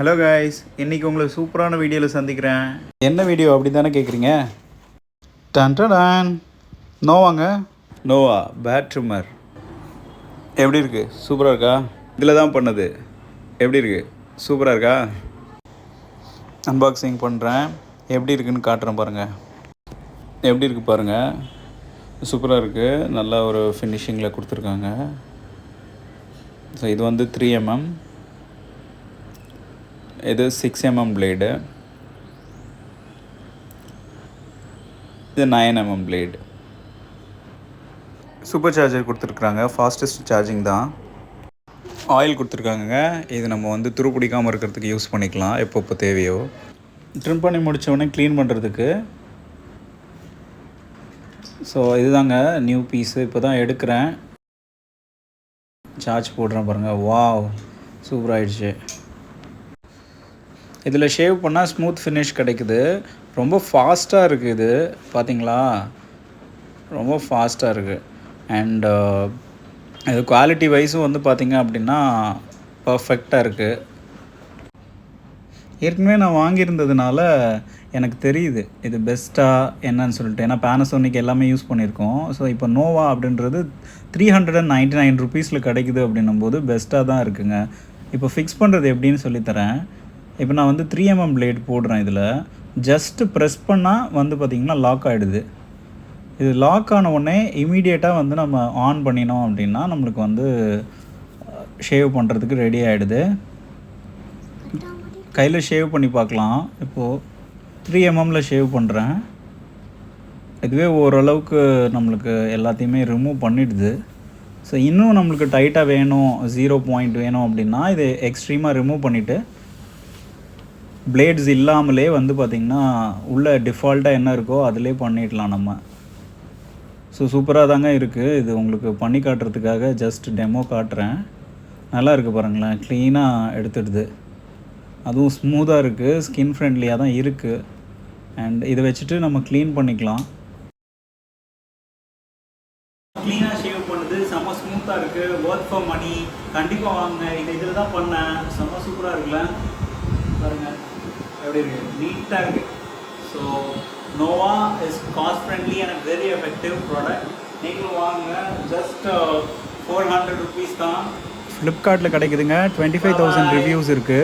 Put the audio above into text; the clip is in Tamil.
ஹலோ காய்ஸ், இன்றைக்கி உங்களை சூப்பரான வீடியோவில் சந்திக்கிறேன். என்ன வீடியோ அப்படி தானே கேட்குறீங்க? டன்டடான், நோவாங்க, நோவா பேட் ட்ரிம்மர். எப்படி இருக்குது? சூப்பராக இருக்கா? இதில் தான் பண்ணது. எப்படி இருக்குது? சூப்பராக இருக்கா? அன்பாக்சிங் பண்ணுறேன், எப்படி இருக்குன்னு காட்டுறேன் பாருங்கள். எப்படி இருக்குது பாருங்கள், சூப்பராக இருக்குது. நல்லா ஒரு ஃபினிஷிங்கில் கொடுத்துருக்காங்க. ஸோ இது வந்து 3mm, இது 6mm பிளேடு, இது 9mm பிளேடு. சூப்பர் சார்ஜர் கொடுத்துருக்குறாங்க, ஃபாஸ்டஸ்ட் சார்ஜிங் தான். ஆயில் கொடுத்துருக்காங்க, இது நம்ம வந்து துரு பிடிக்காமல் இருக்கிறதுக்கு யூஸ் பண்ணிக்கலாம் எப்போ தேவையோ. ட்ரிம் பண்ணி முடித்தவொடனே க்ளீன் பண்ணுறதுக்கு. ஸோ இதுதாங்க நியூ பீஸு, இப்போ தான் எடுக்கிறேன். சார்ஜ் போடுறேன் பாருங்கள். வாவ், சூப்பராகிடுச்சு. இதில் ஷேவ் பண்ணால் ஸ்மூத் ஃபினிஷ் கிடைக்குது. ரொம்ப ஃபாஸ்ட்டாக இருக்குது இது, பார்த்தீங்களா? ரொம்ப ஃபாஸ்ட்டாக இருக்குது. அண்ட் இது குவாலிட்டி வைஸும் வந்து பார்த்திங்க அப்படின்னா பர்ஃபெக்டாக இருக்குது. ஏற்கனவே நான் வாங்கியிருந்ததுனால எனக்கு தெரியுது இது பெஸ்ட்டாக என்னன்னு சொல்லிட்டு. ஏன்னா பேனசோனிக் எல்லாமே யூஸ் பண்ணியிருக்கோம். ஸோ இப்போ நோவா அப்படின்றது 399 ருபீஸில் கிடைக்குது அப்படின்னும்போது பெஸ்ட்டாக தான் இருக்குங்க. இப்போ ஃபிக்ஸ் பண்ணுறது எப்படின்னு சொல்லித்தரேன். இப்போ நான் வந்து 3mm பிளேட் போடுறேன். இதில் ஜஸ்ட்டு ப்ரெஸ் பண்ணால் வந்து பார்த்திங்கன்னா லாக் ஆகிடுது. இது லாக் ஆன உடனே இமீடியட்டாக வந்து நம்ம ஆன் பண்ணினோம் அப்படின்னா நம்மளுக்கு வந்து ஷேவ் பண்ணுறதுக்கு ரெடி ஆகிடுது. கையில் ஷேவ் பண்ணி பார்க்கலாம். இப்போது 3mmல ஷேவ் பண்ணுறேன். இதுவே ஓரளவுக்கு நம்மளுக்கு எல்லாத்தையுமே ரிமூவ் பண்ணிடுது. ஸோ இன்னும் நம்மளுக்கு டைட்டாக வேணும், 0 பாயிண்ட் வேணும் அப்படின்னா இது எக்ஸ்ட்ரீமாக ரிமூவ் பண்ணிவிட்டு பிளேட்ஸ் இல்லாமலே வந்து பார்த்திங்கன்னா உள்ளே டிஃபால்ட்டாக என்ன இருக்கோ அதிலே பண்ணிடலாம் நம்ம. ஸோ சூப்பராக தாங்க இருக்குது. இது உங்களுக்கு பண்ணி காட்டுறதுக்காக ஜஸ்ட் டெமோ காட்டுறேன். நல்லா இருக்குது பாருங்களேன், க்ளீனாக எடுத்துடுது. அதுவும் ஸ்மூத்தாக இருக்குது, ஸ்கின் ஃப்ரெண்ட்லியாக தான் இருக்குது. அண்ட் இதை வச்சுட்டு நம்ம க்ளீன் பண்ணிக்கலாம். க்ளீனாக ஷேவ் பண்ணுது, செம்ம ஸ்மூத்தாக இருக்குது. ஒர்க் ஃபார் மணி, கண்டிப்பாக வாங்க. இதில் தான் பண்ணேன், செம்ம சூப்பராக இருக்குல்ல பாருங்கள். எப்படி இருக்குது? நீட்டாக இருக்குது. So Nova is cost friendly and very effective product. நீங்களும் வாங்க. ஜஸ்ட் 400 ருபீஸ் தான். ஃப்ளிப்கார்ட்டில் கிடைக்குதுங்க. 25,000 ரிவ்யூஸ் இருக்குது.